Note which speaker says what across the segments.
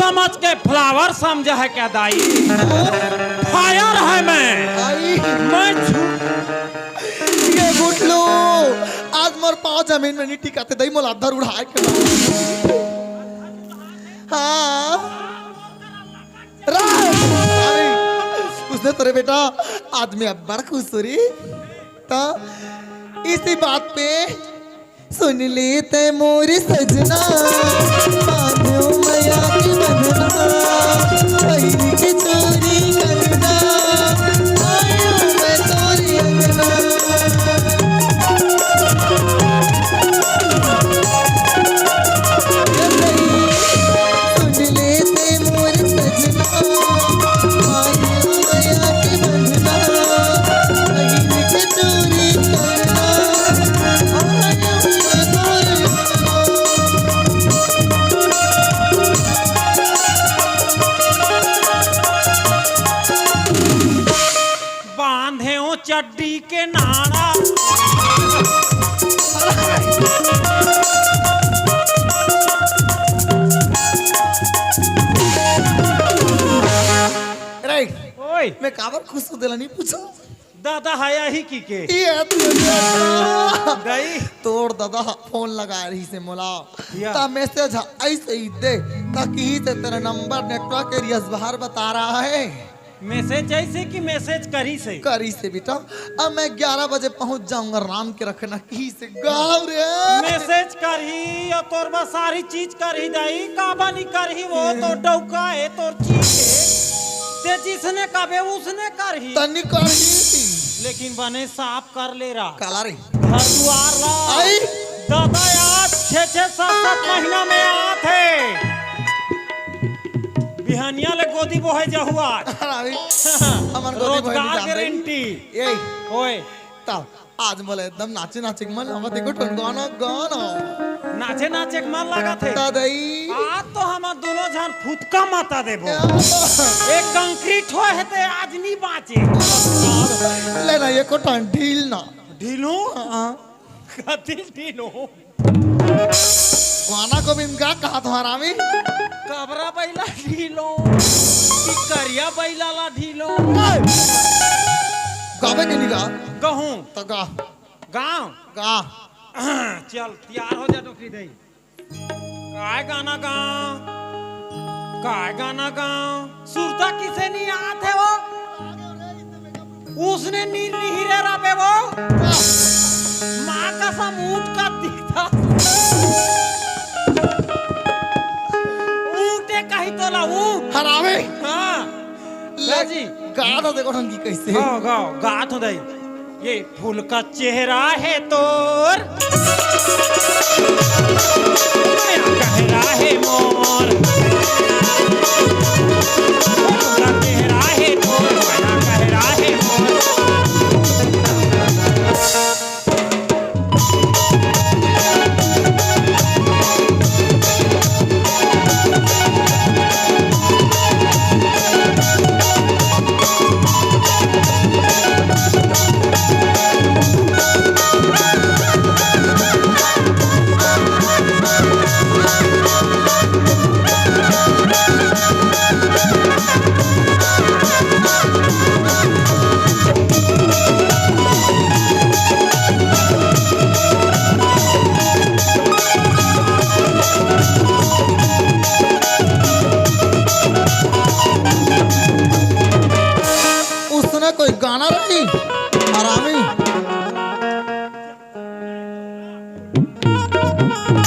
Speaker 1: समझ के फ्लावर समझा है क्या दाई? फायर है मैं
Speaker 2: ये गुटलू आज मोर पाँव जमीन में नहीं टिकाते दई मोला अधर उड़ाए के हाँ उसने तोरे बेटा आज मैं अब बड़ा खुश हो रही तो इसी बात पे सुन लेते मोरी सजना बांधो मैया की बंधना पहिरी के चोरी करना आयो मैं तोरी अंगना सुन लेते मोरी सजना बांधो मैया की बंधना पहिरी के चोरी करना
Speaker 1: बांधे हो चड्डी के नाड़ा
Speaker 2: राइट
Speaker 1: ओए
Speaker 2: मैं काबर खुश हो दिला नहीं पूछो
Speaker 1: दादा हाया ही की के
Speaker 2: ये
Speaker 1: गई
Speaker 2: तोड़ दादा फोन लगा रही से मोला
Speaker 1: या।
Speaker 2: ता मैसेज ऐसे ही दे ताकि ही से तेरा नंबर नेटवर्क एरिया बाहर बता रहा है
Speaker 1: मैसेज ऐसे कि मैसेज करी से
Speaker 2: करी से बेटा अब मैं 11 बजे पहुंच जाऊंगा राम के रखना की से गाँव रे
Speaker 1: मैसेज करही और तोर बस सारी चीज करही दाई काबा नहीं करही वो तो डौका है तोर चीज है ते जिसने कबे उसने करही
Speaker 2: तनी करी
Speaker 1: लेकिन बने साफ कर ले रहा
Speaker 2: काला रे
Speaker 1: घर द्वार ला
Speaker 2: आई
Speaker 1: दादा आज 6-7 महीना में आते बिहानिया ले गोदी बोहे जहुआ
Speaker 2: अरे हमर गोदी बहनी
Speaker 1: रोजगार
Speaker 2: जान
Speaker 1: गारंटी
Speaker 2: ए
Speaker 1: ओए
Speaker 2: ता आज मोला एकदम नाचे नाचे के मन लगा देखो ठन गाना गाना
Speaker 1: नाचे नाचे के मन लगा थे
Speaker 2: दादाई
Speaker 1: आज तो हम दोनों जन फुटका माता देबो एक कंक्रीट हो है ते आज नहीं बाचे
Speaker 2: ले ना ये को ठन ढील ना
Speaker 1: ढीलो
Speaker 2: हां
Speaker 1: कति ढीलो
Speaker 2: गाना को बिन का कहा तुम्हारा में
Speaker 1: कबरा बैला ढीलो कि करिया बैला ला ढीलो
Speaker 2: गावे के निगा
Speaker 1: गहूं
Speaker 2: तो गा
Speaker 1: गांव
Speaker 2: गा
Speaker 1: चल तैयार हो जा टोकरी दई काय गाना गाँव काय गाना गाँव सुरता किसे नहीं आते वो उसने नीर निहिरे राबे वो माँ का समूट का दिखता ऊँटे कहीं तो ला ऊँट
Speaker 2: हरावे
Speaker 1: हाँ
Speaker 2: ले
Speaker 1: जी
Speaker 2: गा तो देखो ठन की कैसे
Speaker 1: गाओ गाओ गात हो दई ये फूल का चेहरा है तोर कहरा है मोर फूल का चेहरा है तोर कहरा है मोर
Speaker 2: उसने कोई गाना रही हरामी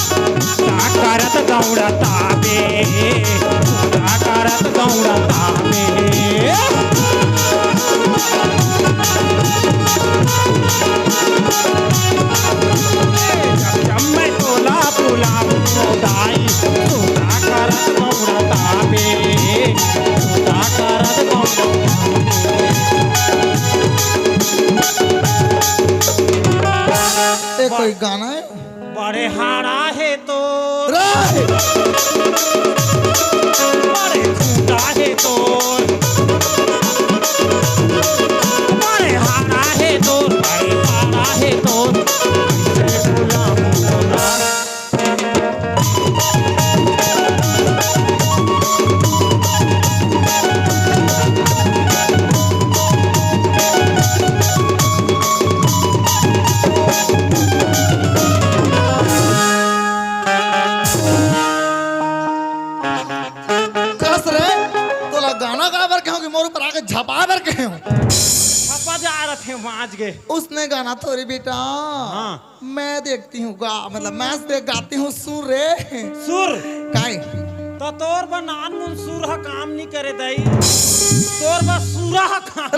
Speaker 1: करत गौड़ा ताबे करत गौड़ा ताबे जब मैं टोला पुला दाई सुता करत गौड़ा ताबे सुता करत
Speaker 2: ये कोई गाना है
Speaker 1: बड़े हारा है तो
Speaker 2: रे
Speaker 1: बड़े खूटा है तो बड़े हारा है तो बड़े हारा है तो
Speaker 2: छपा कर कहे हूँ
Speaker 1: छपा जा रहे थे आज गए।
Speaker 2: उसने गाना थोड़ी बेटा
Speaker 1: हाँ।
Speaker 2: मैं देखती हूँ गा मतलब मैं देख गाती हूँ सुर रे
Speaker 1: सुर
Speaker 2: काय
Speaker 1: तो तोर बा नान मुन सुर हा काम नहीं करे दई, तोर बा सुरा हा काम।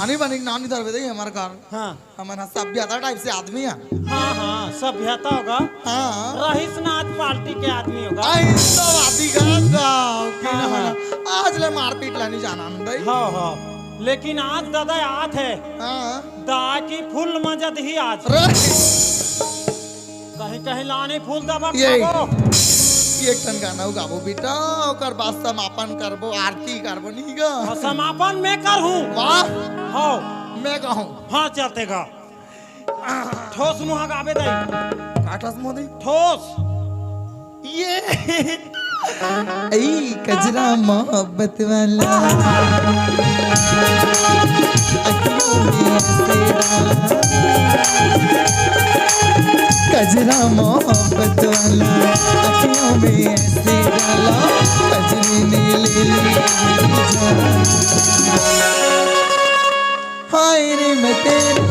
Speaker 2: आनी बनी नानी दरवे दे हमारे घर।
Speaker 1: हाँ
Speaker 2: हमारा सभ्यता टाइप से आदमी है।
Speaker 1: हाँ हाँ सभ्यता होगा।
Speaker 2: हाँ
Speaker 1: रहीस नाच पार्टी के आदमी होगा।
Speaker 2: आई तो आदि का गाँव की ना
Speaker 1: हाँ।
Speaker 2: होना। आज ले मारपीट लानी जाना नहीं।
Speaker 1: हाँ हाँ लेकिन आज दादा याद है
Speaker 2: हाँ
Speaker 1: दा की फुल मजद ही आज। कहीं कहीं लाने फूल दबा
Speaker 2: यही।
Speaker 1: खाबो।
Speaker 2: एक टन गाना गाबो बेटा ओकर बाद समापन करबो आरती करबो नहीं गा
Speaker 1: हाँ, समापन मैं कर हूँ।
Speaker 2: वाह
Speaker 1: हाँ
Speaker 2: मैं कहूँ
Speaker 1: हाँ चलते गा। ठोस मुहा गाबे दई
Speaker 2: काटस मोदी
Speaker 1: ठोस।
Speaker 2: ये ऐ कजरा मोहब्बत वाला अखियों में तेरा कजरा मोहब्बत वाला अखियों में ऐसे डाला कजरी ने ले ली मेरी जान। हाय रे मैं तेरी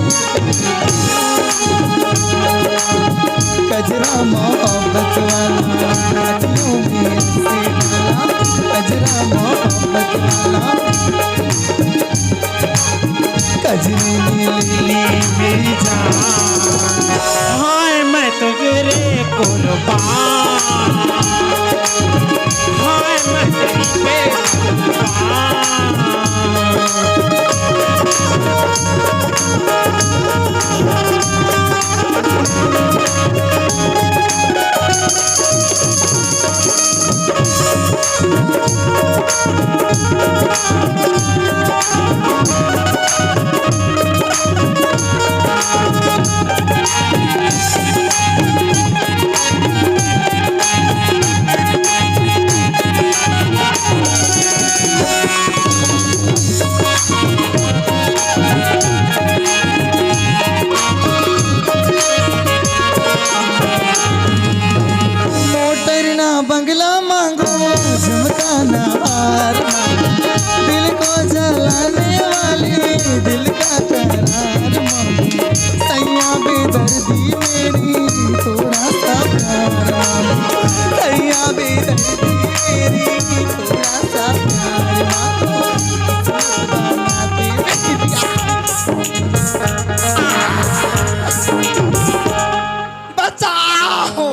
Speaker 2: कजरा मोहब्बत वाला अखियों में ऐसे डाला कजरा मोहब्बत वाला कजरी ने ले ली मेरी जान।
Speaker 1: हाय मैं तो तेरे कुर्बान, हाय मैं तेरी बेकुर्बान।
Speaker 2: बंगला मांगो झुमकाना हार मांगो दिल को जलाने वाली दिल का करार मांगो सैया बेदर्दी मेरी थोड़ा सा प्यार मांगो सैया बेदर्दी मेरी थोड़ा सा प्यार मांगो बचाओ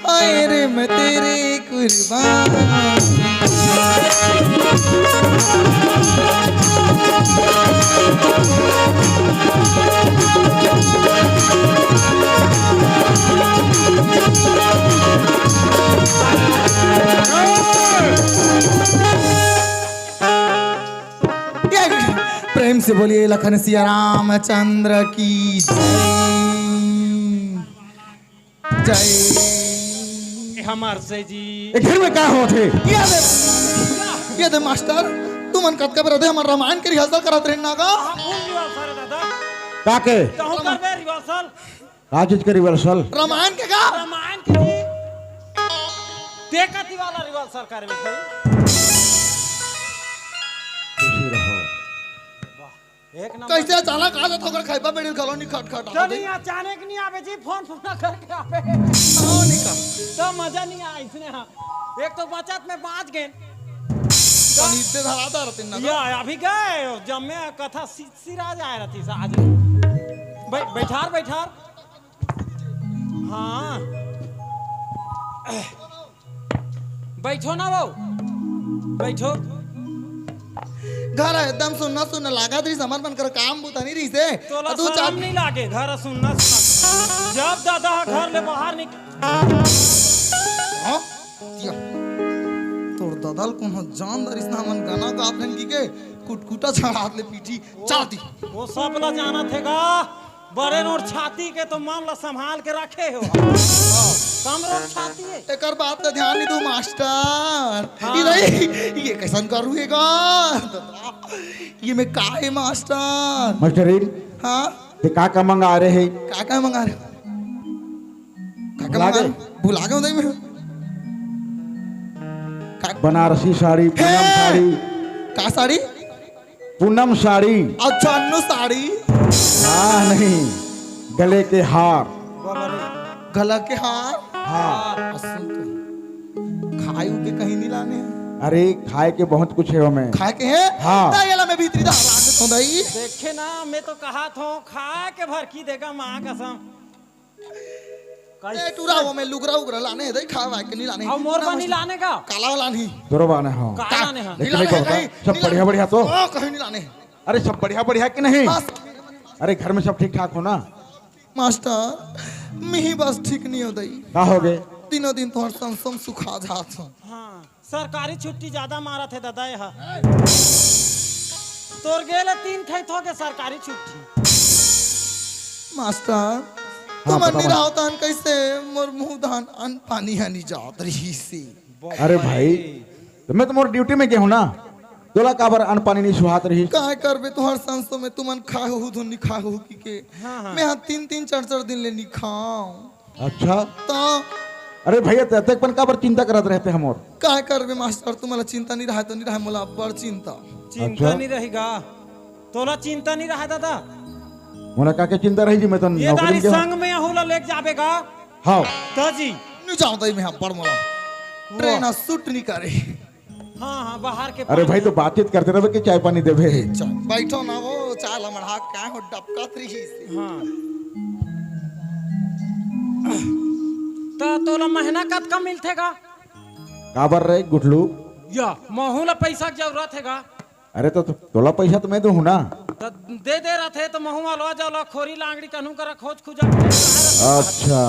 Speaker 2: हाय रे मैं तेरे कुर्बान। प्रेम से बोलिए लखन सिया रामचंद्र की जय।
Speaker 1: हमार से जी
Speaker 2: घर में क्या होते ये दे मास्टर तू मन कत कर रहे हमार रामायण के रिहर्सल करत रहना का
Speaker 1: फुल रिहर्सल दादा
Speaker 3: काके
Speaker 1: कहूं करबे रिहर्सल
Speaker 3: राजज के रिवर्सल
Speaker 2: रामायण के का
Speaker 1: रामायण की देखती वाला रिहर्सल करबे भाई।
Speaker 3: खुशी रहो
Speaker 1: एक नंबर
Speaker 2: कैसे अचानक आ जात होकर खाइबा बेड़ी कॉलोनी खटखट
Speaker 1: तो नहीं अचानक नहीं आवे जी फोन करके आवे
Speaker 2: आओ निकल
Speaker 1: तो मजा नहीं आया इसने। हाँ एक तो बचत में 5 गेंद
Speaker 2: पानी से धराता रहते ना
Speaker 1: या अभी गए जब में कथा सिरा जाए रहती सा आज बैठार हाँ बैठो ना वो बैठो।
Speaker 2: घर एकदम सुनना सुनना लागा तरी समर्पण कर काम बुता नहीं रही से
Speaker 1: तोला
Speaker 2: तू
Speaker 1: शर्म नहीं लागे घर सुनना जब दादा घर ले बाहर निकल
Speaker 2: हां तोर ददल कौन हो जानदार इसना मन गाना गात रंगी के कुटकुटा छाड़ात ले पीठी चाहती
Speaker 1: वो सब ला जाना थेगा बड़े नोट छाती के तो मान ला संभाल के रखे हो कम रोट छाती है
Speaker 2: एकर बात का ध्यान नहीं दू मास्टर
Speaker 1: हाँ।
Speaker 2: ये कैसन करूएगा ये मैं काहे मास्टर
Speaker 3: मास्टर
Speaker 2: हाँ
Speaker 3: ते का मंगा रहे हैं
Speaker 2: क्या मंगा रहे
Speaker 3: भुला गए?
Speaker 2: भुला गए मैं
Speaker 3: बनारसी साड़ी, पूनम साड़ी,
Speaker 2: का साड़ी?
Speaker 3: पूनम साड़ी।
Speaker 2: अच्छा अन्नू साड़ी।
Speaker 3: हाँ नहीं, गले के हार।
Speaker 2: गला के हार।
Speaker 3: हाँ।
Speaker 2: सुन तो खाए के कहीं नहीं लाने हैं।
Speaker 3: अरे खाए के बहुत कुछ है हमें।
Speaker 2: खाए के हैं?
Speaker 3: हाँ।
Speaker 2: तायला में भीतरी दा रात होंदा ही।
Speaker 1: देखे ना, मैं तो कहा था खा के भर की देगा माँ कसम।
Speaker 2: ए टूरा वो में लुगरा उगरा लाने है दे खावा के नहीं लाने।
Speaker 1: और मोर बनी लाने का
Speaker 2: काला वाला नहीं।
Speaker 3: दुर्बान है। हाँ
Speaker 1: का लाने हैं?
Speaker 3: लेकिन नहीं कहता, सब बढ़िया बढ़िया तो।
Speaker 2: कहीं नहीं लाने।
Speaker 3: अरे सब बढ़िया बढ़िया कि नहीं?
Speaker 2: बस
Speaker 3: अरे घर में सब ठीक ठाक हो ना?
Speaker 2: मास्टर मिही बस ठीक नहीं हो दई।
Speaker 3: का हो गए?
Speaker 2: दिनों दिन तोहर संसम सुखा जात हो।
Speaker 1: हाँ, सरकारी छुट्टी ज्यादा मारा थे दादा यहाँ। तोर गेले 3 थे थो के सरकारी छुट्टी।
Speaker 2: मास्टर
Speaker 3: हाँ,
Speaker 2: तुम
Speaker 3: बताओ।
Speaker 2: नहीं रहो तहन कैसे मोर मुंह धान अन पानी हनी जात रही सी।
Speaker 3: अरे भाई, तो मैं तो मोर ड्यूटी में गया हूँ ना, तोला काबर अन्न पानी नहीं सुहात रही।
Speaker 2: काय करबे तोहर संसो में तुमन खा हो धुन नहीं खा हो की के।
Speaker 1: हाँ, हाँ।
Speaker 2: मैं हाँ 3-3 4-4 दिन ले नहीं खाऊं।
Speaker 3: अच्छा,
Speaker 2: तो
Speaker 3: अरे भैया तक पन काबर चिंता करत रहते हम और।
Speaker 2: काय करबे मास्टर तुम्हाला चिंता नहीं रहा तो नहीं रहा मोला बड़ चिंता।
Speaker 1: चिंता नहीं रहेगा, तोला चिंता नहीं रहा दादा।
Speaker 3: मोला का के चिंता रही जी, मैं तो
Speaker 1: ये
Speaker 3: नौकरी
Speaker 1: दारी
Speaker 3: में गया
Speaker 1: संग में अहुला लेके जाबेगा।
Speaker 3: हाँ।
Speaker 1: तो जी
Speaker 2: नहीं जाऊं दई मैं हाँ बड़ मोला ट्रेन सूट नहीं करे।
Speaker 1: हाँ हाँ बाहर के
Speaker 3: अरे भाई तो बातचीत करते रहे कि चाय पानी देवे।
Speaker 2: चल बैठो ना वो चाल मढ़ा क्या हो डबकत रही से।
Speaker 1: हाँ तो तोला महीना कद का मिलथेगा?
Speaker 3: काबर रे गुठलू?
Speaker 1: या महूला पैसा की जरूरत हैगा?
Speaker 3: अरे तो तोला पैसा तो मैं दूं ना।
Speaker 1: तो दे रहा थे तो महू वाला जाओ खोरी लांगड़ी कन्हू करा खोज खुजा।
Speaker 3: अच्छा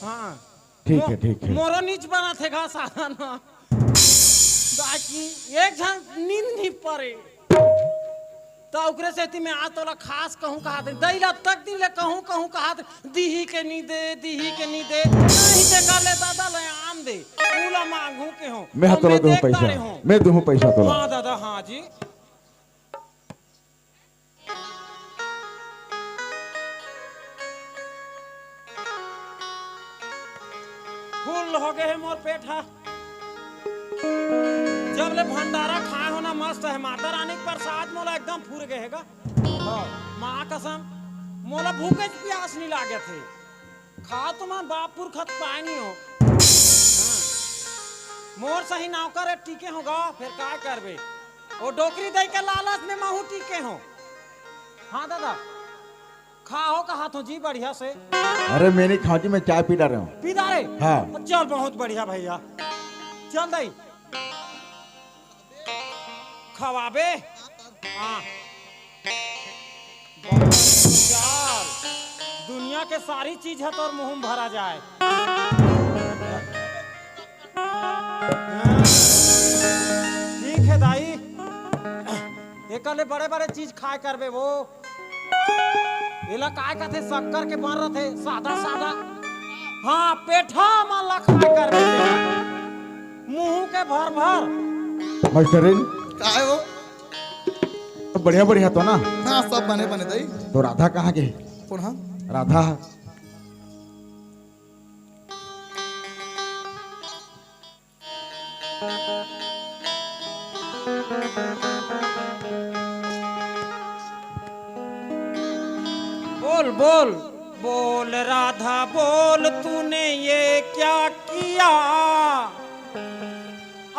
Speaker 1: हाँ
Speaker 3: ठीक है ठीक है।
Speaker 1: मोरो नीच बना थे घा साधा ना बाकी एक झन नींद नहीं पड़े तो ओकरे से मैं आज तोला खास कहूं कहा दे दैला तक दिन ले कहूं कहा दे दीही के नहीं दे नहीं से कर ले दादा ले आम दे पूला मांगू के हो
Speaker 3: मैं हाँ तोला दूं पैसा, मैं दूं पैसा तोला।
Speaker 1: हाँ दादा हाँ जी। फूल हो गए है मोर पेट हा। जब ले भंडारा खाए हो ना मस्त है, माता रानी के प्रसाद मोला एकदम फूर गए हैगा। माँ कसम मोला भूखे प्यास नहीं लागे थे। खा तुम बापुर खत पाए नहीं हो। हाँ। मोर सही नौकर है टीके होगा फिर क्या करबे। वो डोकरी दे के लालच में महू टीके हो। हाँ दादा खाओ कहा तो जी बढ़िया से।
Speaker 3: अरे मैं नहीं खाऊं जी, मैं चाय पी रहा हूँ।
Speaker 1: पीदा रे?
Speaker 3: हाँ।
Speaker 1: चल बहुत बढ़िया भैया, चल दई खवाबे। हाँ चल, दुनिया के सारी चीज है तो मुंह में भरा जाए। ठीक है दाई, एकले बड़े बड़े चीज खाए करबे वो इला काय कहते शक्कर के बन रहे थे सादा सादा। हाँ पेठा माला खाए करबे मुंह के भर भर।
Speaker 3: मास्टरीन
Speaker 2: काय हो?
Speaker 3: तो बढ़िया बढ़िया तो ना?
Speaker 2: हाँ सब बने बने दई।
Speaker 3: तो राधा कहाँ के?
Speaker 2: कौन हाँ?
Speaker 3: राधा
Speaker 1: बोल बोल बोल राधा बोल तूने ये क्या किया,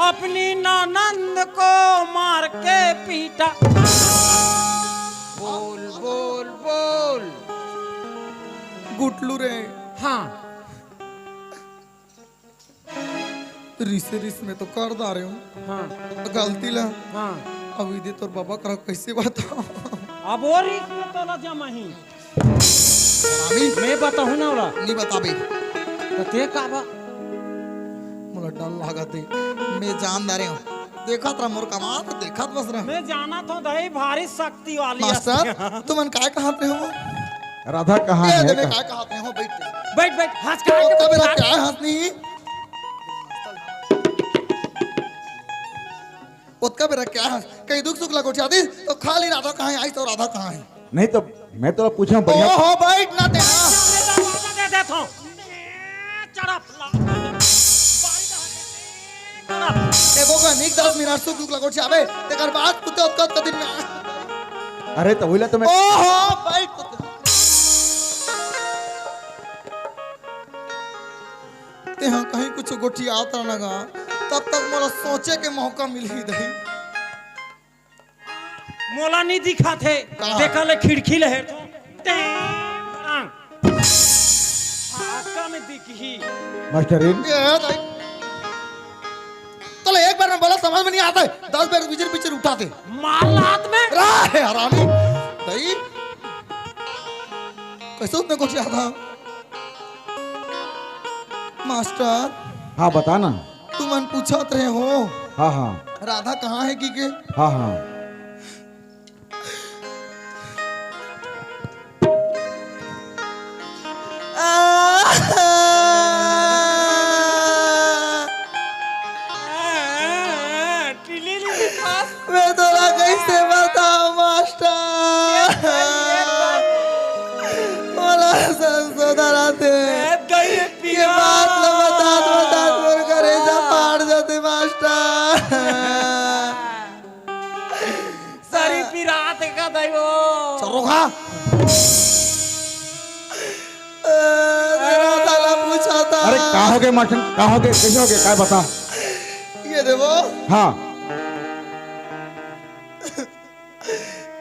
Speaker 1: अपनी ननंद को मार के पीटा। बोल बोल बोल।
Speaker 2: गुटलू रे
Speaker 1: हाँ
Speaker 2: रिस में तो कर दा रहे हूँ।
Speaker 1: हाँ
Speaker 2: गलती ला
Speaker 1: हाँ
Speaker 2: अभी दे तोर बाबा करा कैसे बताओ।
Speaker 1: अब और इसमें तो ना जमा ही
Speaker 2: अभी
Speaker 1: मैं बताऊँ ना वाला
Speaker 2: नहीं बता बे।
Speaker 1: तो ते काबा
Speaker 2: मुझे डर लगा थे, मैं जान दे रहे हूँ। देखा था मोर कमाल देखा बस रहा।
Speaker 1: मैं जाना तो दही भारी शक्ति वाली
Speaker 2: मास्टर तुमन काय कहते हो?
Speaker 3: राधा कहाँ
Speaker 2: ये
Speaker 3: है?
Speaker 2: देवे काय कहते हो? बैठ
Speaker 1: बैठ बैठ हंस के
Speaker 2: तो
Speaker 1: बैठ।
Speaker 2: मेरा क्या हाथ नहीं उसका मेरा क्या है? कहीं दुख सुख लगो चाहती तो खाली राधा कहाँ है? आई तो राधा कहाँ है?
Speaker 3: नहीं तो मैं तो पूछा बढ़िया।
Speaker 2: ओहो बैठ ना देना।
Speaker 1: दे देता हूँ।
Speaker 2: एगो का निक 10 मिनट सुख दुख लगो छाबे तेकर बाद कुते उत्कत कदिन में
Speaker 3: अरे तो होइला तो मैं
Speaker 2: ओहो बैठ ते हाँ कहीं कुछ गोठी आता लगा तब तक मोला सोचे के मौका मिल ही दही
Speaker 1: मोला नहीं दिखा थे
Speaker 2: कहाँ?
Speaker 1: देखा ले खिड़की ले तो आका में दिखी
Speaker 3: मास्टरीन
Speaker 2: ये दही तो एक बार में बोला समझ में नहीं आता है 10 बार पीछे पीछे उठाते
Speaker 1: मार लात में
Speaker 2: राहे हरामी दही कैसे उसने गोठी आता मास्टर
Speaker 3: हाँ बता ना
Speaker 2: तुम मन पूछत रहे हो
Speaker 3: हाँ हाँ
Speaker 2: राधा कहाँ है की के
Speaker 3: हाँ हाँ
Speaker 1: टिलीली के पास
Speaker 2: मैं तोरा कैसे बताऊं मास्टर बोला संशोधनाते
Speaker 1: गई
Speaker 2: ये
Speaker 1: पिया
Speaker 2: बात न बता मोर करे जा फाड़ जाते मास्टर
Speaker 1: सारी पिरात का दैवो
Speaker 2: चरोखा तेरा साला पूछा था
Speaker 3: अरे कहाँ हो गए मास्टर कहाँ हो गए कैसे हो गए क्या बता
Speaker 2: ये देखो
Speaker 3: हाँ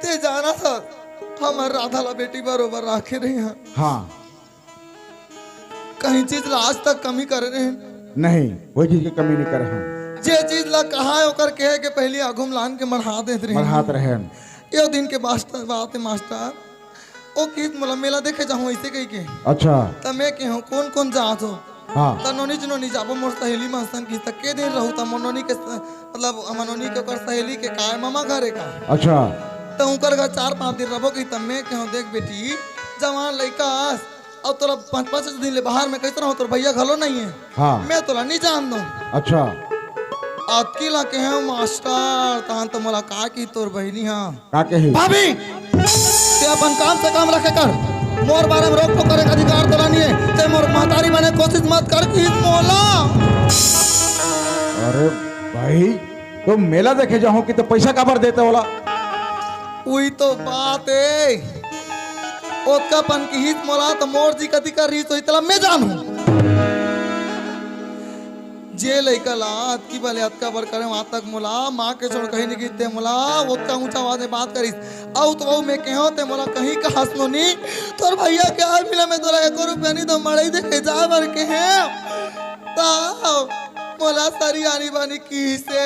Speaker 2: ते जाना था हमार राधा ला बेटी बरोबर रखे रहे हैं
Speaker 3: हाँ
Speaker 2: कहीं चीज ला आज तक कमी करे रहे
Speaker 3: नहीं कोई चीज की कमी नहीं कर हम
Speaker 2: जे चीज ला कहा है ओकर कहे के पहले आगुम लान के मढ़ा देत रहे
Speaker 3: बढ़ात रहे
Speaker 2: यो दिन के बात है मास्टर ओ किस मला मेला देखे जाऊं ऐसे कही के
Speaker 3: अच्छा
Speaker 2: त मैं के हूं कौन कौन जात हो
Speaker 3: हाँ
Speaker 2: त नोनी जाबो मोर सहेली में संग की त के दिन रहू त मनोनी के मतलब मनोनी के ओकर सहेली के काय मामा घरे का
Speaker 3: अच्छा
Speaker 2: त उकर घर 4-5 दिन रहबो की त मैं के हूं देख बेटी जवान लइका और तोरा 5-5 दिन ले बाहर में कैसे रहो तोर भैया घलो नहीं है
Speaker 3: हाँ
Speaker 2: मैं तोला नहीं जान दूं
Speaker 3: अच्छा
Speaker 2: आपकी ला के हैं मास्टर तहन तो मोला का की तोर बहिनी हां
Speaker 3: का कही
Speaker 2: भाभी ते अपन काम से काम रखे कर मोर बारे में रोक टोक करे का अधिकार तोला नहीं है ते मोर महतारी बने कोशिश मत कर कि मोला
Speaker 3: अरे भाई तो मेला देखे जाऊं कि तो पैसा काबर देते बोला
Speaker 2: वही तो बात है ओका पन की हित मोला तो मोर जी कति कर रही तो इतला मैं जानू जे लइका लात की भले अतका बर करे वहां तक मुला माँ के छोड़ कहीं नहीं गिरते मुला ओका ऊंचा आवाज में बात करिस आउ तो आउ मैं कहो ते मोला कहीं का हंसनो नी तोर भैया के आज मिला में तोरा 1 रुपया नहीं तो मड़ई देखे जा बर के हैं ता मोला सारी आनी बानी की से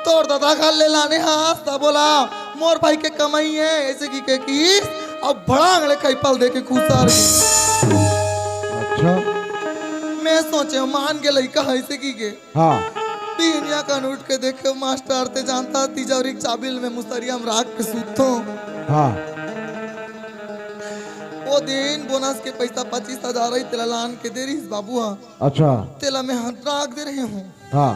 Speaker 2: तोर दादा खा ले लाने हाथ ता बोला मोर भाई के कमाई है ऐसे की अब बड़ा अंगले खाई पल दे के खुशार
Speaker 3: अच्छा
Speaker 2: मैं सोचे मान के लइका ऐसे की के
Speaker 3: हाँ
Speaker 2: दुनिया का उठ के देखे मास्टर ते जानता तिजोरी चाबिल में मुसरिया में राख के सूतो
Speaker 3: हाँ
Speaker 2: वो दिन बोनस के पैसा 25,000 ही तेला लान के दे रही बाबू हाँ
Speaker 3: अच्छा
Speaker 2: तेला में हाथ राख दे रहे हूँ
Speaker 3: हाँ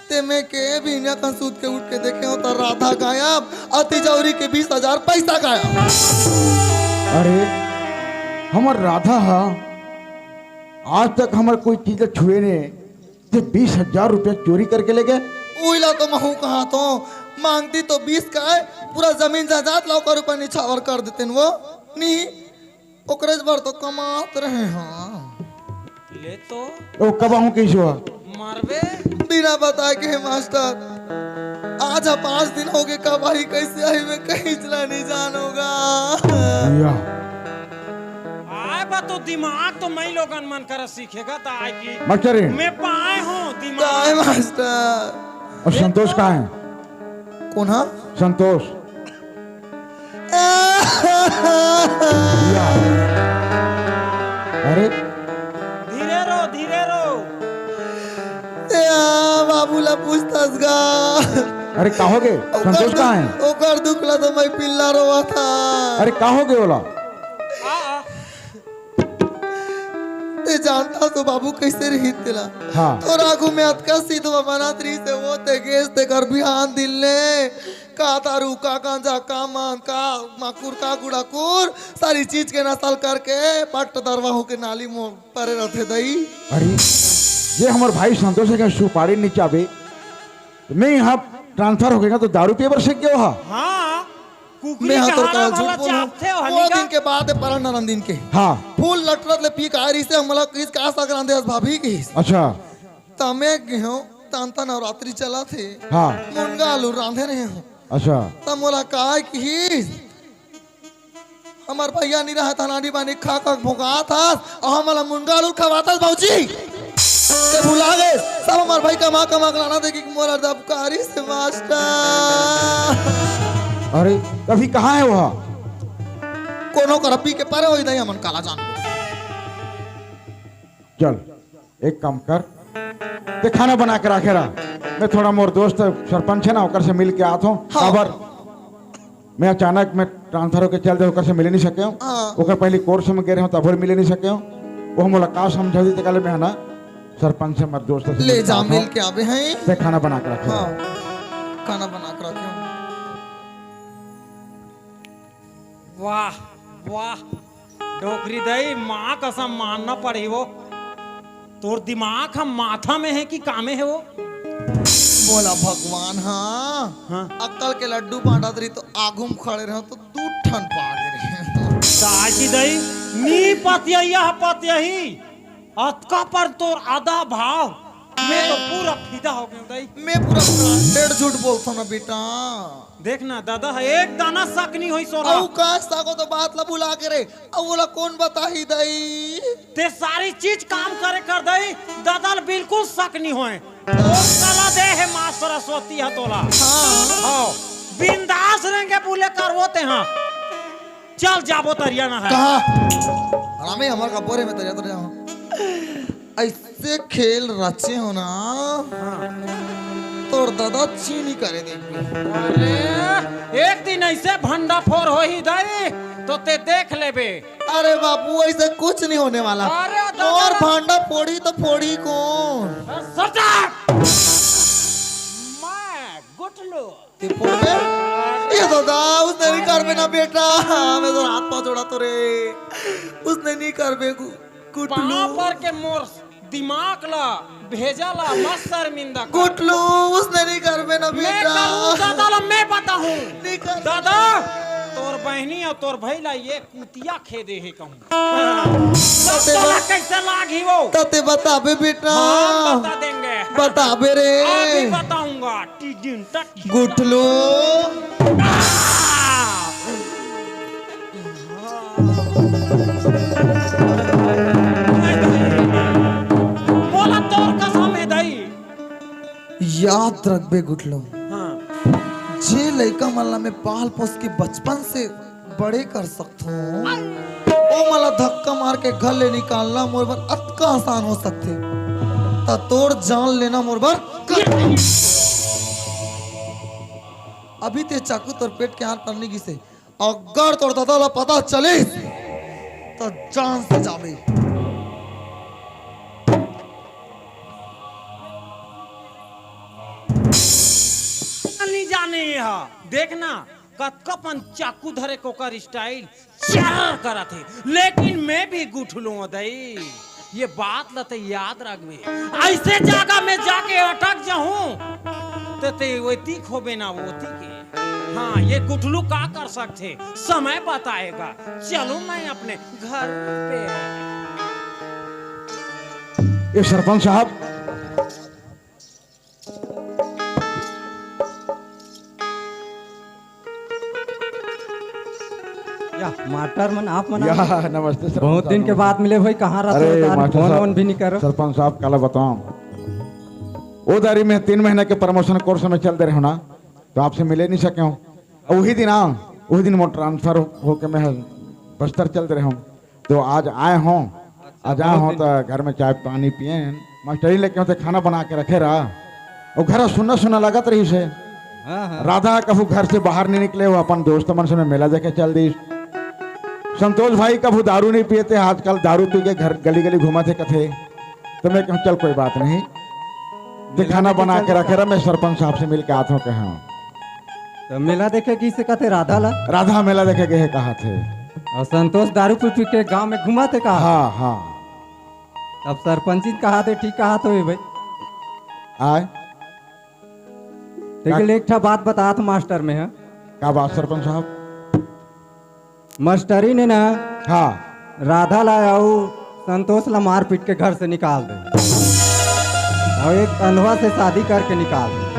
Speaker 2: ते मैं के भी दुनिया का सूत के उठ के देखे हो तो राधा गायब और तिजोरी के 20,000 पैसा गायब
Speaker 3: अरे हमर राधा हा आज तक हमार कोई चीज छुए ने 20,000 रुपया चोरी करके ले गए
Speaker 2: उइला तो महू कहा तो मांगती तो 20 का है पूरा जमीन जायदाद लाओ का रुपया निछावर कर देते वो नहीं ओकरे भर तो कमात रहे हाँ
Speaker 1: ले तो
Speaker 3: तो कब आऊं कैसे हुआ
Speaker 1: मारबे
Speaker 2: बिना बताए के मास्टर आज 5 दिन हो गए कब आई कैसे आई मैं कहीं चला नहीं जानूंगा
Speaker 3: या
Speaker 1: आए बा तो दिमाग तो मैं लोगन मन कर सीखेगा तो आए की
Speaker 3: मास्टर
Speaker 1: मैं पाए हूँ
Speaker 2: काय
Speaker 1: दिमाग
Speaker 2: मास्टर
Speaker 3: और संतोष कहाँ है
Speaker 2: कौन हाँ
Speaker 3: संतोष या अरे
Speaker 1: धीरे रो
Speaker 2: बाबूला पूछतास गा
Speaker 3: अरे कहाँ हो गए संतोष कहाँ है
Speaker 2: ओकर दुखला तो मैं पिल्ला रोवा था
Speaker 3: अरे कहाँ हो गए बोला
Speaker 1: आ
Speaker 2: ते जानता तो बाबू कैसे रही तेला
Speaker 3: हाँ
Speaker 2: तो राघु में अतका सीधवा बनात रही से वो ते गेस ते कर बिहान दिले का दारू का गांजा का मान का माकुर का गुड़ाकुर सारी चीज के नसल करके पट दरवा हो के नाली में परे रहते दई
Speaker 3: अरे ये हमारे भाई संतोष है सुपारी नहीं चाबे तो मैं यहाँ ट्रांसफर हो गया तो दारू पिए पर से क्यों हा
Speaker 1: हाँ कुकरी
Speaker 2: मैं
Speaker 1: के
Speaker 2: तो
Speaker 1: हरा
Speaker 2: झूठ
Speaker 1: भला
Speaker 2: बोलूं
Speaker 1: चापते हो
Speaker 2: वो
Speaker 1: हनीगा
Speaker 2: दिन के बाद है पर नरम दिन के
Speaker 3: हाँ
Speaker 2: फूल लटरत ले पी कारी से हमला किस का संक्रांति आज भाभी की
Speaker 3: अच्छा
Speaker 2: तमे गेहूं तांता नवरात्रि चला थे
Speaker 3: हाँ
Speaker 2: मुनगा आलू रांधे रहे हूं
Speaker 3: अच्छा
Speaker 2: तब मोला कहा कि हमार भैया नहीं रहा था नानी बानी खा खा भुका था और हमारा मुनगा आलू खवाता बाबूजी ते भुला गए सब हमार भाई कमा कमा लाना दे कि मोला दबकारी से मास्टर
Speaker 3: अरे कभी कहाँ है वह
Speaker 2: कोनो करपी के परे होई नहीं हमन काला जान
Speaker 3: चल एक काम कर ते खाना बना के रखे रहा मैं थोड़ा मोर दोस्त सरपंच है ना ओकर से मिल के आता हूँ
Speaker 2: हाँ।
Speaker 3: खबर मैं अचानक में ट्रांसफर होकर चल दे ओकर से मिले नहीं सके हूँ
Speaker 2: हाँ।
Speaker 3: ओकर पहले कोर्स में गए रहे तब मिले नहीं सके हूँ वो मुलाकात समझा दी तो कल मैं है ना सरपंच से मत दोस्त से
Speaker 2: ले
Speaker 3: मिल के
Speaker 2: जा
Speaker 3: आता
Speaker 2: मिल
Speaker 3: हूँ।
Speaker 2: के आवे हैं
Speaker 3: ते खाना बना के रखे
Speaker 2: हाँ
Speaker 3: रहा।
Speaker 2: खाना बना के रखे हूं।
Speaker 1: वाह वाह डोकरी दई माँ कसम मानना पड़ी वो तोर दिमाग हम माथा में है कि कामे है वो
Speaker 2: बोला भगवान हाँ
Speaker 1: हाँ।
Speaker 2: अक्कल के लड्डू बांटा रही तो आगुम खड़े रहे तो दू ठन पागे रहे
Speaker 1: साची दई नी पतिया ही अतका पर तोर आधा भाव मैं तो पूरा फिदा हो गया दई
Speaker 2: मैं पूरा डेढ़ झूठ बोलता हूँ ना बेटा
Speaker 1: देखना दादा एक दाना शक नहीं हुई सोना
Speaker 2: औ का साको तो बात ला बुला के रे औ बोला कौन बता ही दई
Speaker 1: ते सारी चीज काम करे कर दई दादा बिल्कुल शक नहीं होए और कला दे है माँ सरस्वती है तोला
Speaker 2: हाँ
Speaker 1: हाँ बिंदास रहेंगे बोले कर वो ते हाँ चल जाबो तरियाना है
Speaker 2: कहा रामे हमारे कपोरे में तरिया तरिया हूँ ऐसे खेल रचे हो ना तोर दादा चीनी करे देंगे
Speaker 1: अरे एक दिन ऐसे भंडा फोर हो ही दई तो ते देख लेबे
Speaker 2: अरे बापू ऐसे कुछ नहीं होने वाला
Speaker 1: अरे दादा।
Speaker 2: और भांडा फोड़ी तो फोड़ी कौन
Speaker 1: सचा मैं गुटलू
Speaker 2: ते फोड़ दे ये दादा उसने नहीं कर बे ना बेटा मैं तो हाथ पाँव जोड़ा तो रे उसने नहीं कर बे कुटलू
Speaker 1: पाँव पर के मोर दिमाग ला भेजा ला मत शर्मिंदा कर।
Speaker 2: कुटलू उसने नहीं कर बे ना
Speaker 1: मैं
Speaker 2: बेटा
Speaker 1: करूँ दादा ला मैं बताऊँ
Speaker 2: नहीं कर
Speaker 1: दादा तोर बहनी और तोर भैला ये कुतिया खेदे है कहूँ सब तोला कैसे लागी वो
Speaker 2: तते बता बे बेटा
Speaker 1: हाँ बता देंगे
Speaker 2: बता बे रे
Speaker 1: अभी बताऊंगा टिडिन टक
Speaker 2: गुटलू
Speaker 1: बोला तोर कसम है दई
Speaker 2: याद रख बे गुटलू
Speaker 1: हाँ
Speaker 2: जे लड़का मला में पाल पोस के बचपन से बड़े कर सकता हूँ ओ मला धक्का मार के घर ले निकालना मोर बर अतका आसान हो सकते ता तोड़ जान लेना मोर बर अभी ते चाकू तोर पेट के हाथ टरने की से अगर तोड़ दादा ला पता चले तो जान से जावे
Speaker 1: नहीं जाने यहाँ देखना कतकपन चाकू धरे कोकर स्टाइल चार करा थे लेकिन मैं भी गुठलू दई ये बात लते याद रखबे ऐसे जगह में जाके अटक जाऊं तो ते वती खोबे ना वोती के हाँ ये गुठलू का कर सकते समय बताएगा चलो मैं अपने घर पे
Speaker 3: ये सरपंच साहब
Speaker 4: या मास्टर मन आप मन
Speaker 3: या नमस्ते सरपंच
Speaker 4: बहुत दिन के
Speaker 3: साहब।
Speaker 4: बाद मिले भाई कहाँ
Speaker 3: अरे
Speaker 4: रहते
Speaker 3: मास्टर
Speaker 4: फोन
Speaker 3: साहब,
Speaker 4: वोन भी नहीं करो
Speaker 3: सरपंच साहब काला बताऊं वो दारी में 3 महीने के प्रमोशन कोर्स में चल दे रहे हो ना तो आपसे मिले नहीं सके हूँ और वही दिन वो ट्रांसफर होके मैं बस्तर चल दे रहे हूँ तो आज आए हों तो घर में चाय पानी पिए मास्टरी लेके होते खाना बना के रखे रहा और घर सुना सुना लगत रही से
Speaker 4: हाँ हाँ
Speaker 3: राधा कभू घर से बाहर नहीं निकले वो अपन दोस्त मन से मेला देखे चल दी संतोष भाई कभू दारू नहीं पिए थे आजकल दारू पी के घर गली गली घुमा थे कथे तो मैं कहूँ चल कोई बात नहीं तो खाना बना के रखे रहा मैं सरपंच साहब से मिल के आता हूँ कहा
Speaker 4: तो मेला देखे किसे कहते राधा ला
Speaker 3: राधा मेला देखे गए कहा थे
Speaker 4: और संतोष दारू पी पी के गांव में घुमा थे कहा
Speaker 3: हाँ हाँ
Speaker 4: अब सरपंच जी कहा थे ठीक कहा तो भाई।
Speaker 3: आए
Speaker 4: लेकिन एक ठा बात बता था मास्टर में है।
Speaker 3: क्या बात सरपंच साहब?
Speaker 4: मास्टरी ने ना
Speaker 3: हाँ
Speaker 4: राधा लाया संतोष ला मार पीट के घर से निकाल दे और एक अनवा से शादी करके निकाल दे।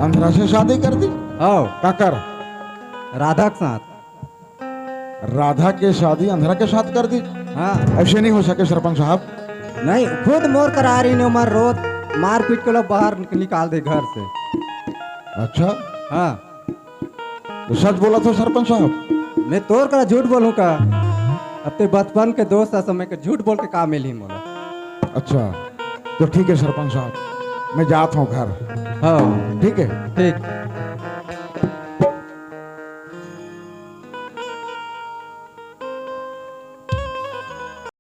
Speaker 3: अंधरा से शादी कर दी?
Speaker 4: आओ
Speaker 3: काकर
Speaker 4: राधा के साथ।
Speaker 3: राधा के शादी अंधरा के साथ कर दी?
Speaker 4: हाँ
Speaker 3: ऐसे नहीं हो सके सरपंच साहब।
Speaker 4: नहीं खुद मोर करा रही ने मर रोज मार पीट के लोग बाहर निकाल दे घर से।
Speaker 3: अच्छा
Speaker 4: हाँ
Speaker 3: तो सच बोला तो सरपंच साहब?
Speaker 4: मैं तोर करा झूठ बोलूं का? अब ते बचपन के दोस्त है समय के झूठ बोल के का मिली मोला।
Speaker 3: अच्छा तो ठीक है सरपंच साहब, मैं जाता हूँ घर।
Speaker 4: हाँ
Speaker 3: ठीक है।
Speaker 4: ठीक।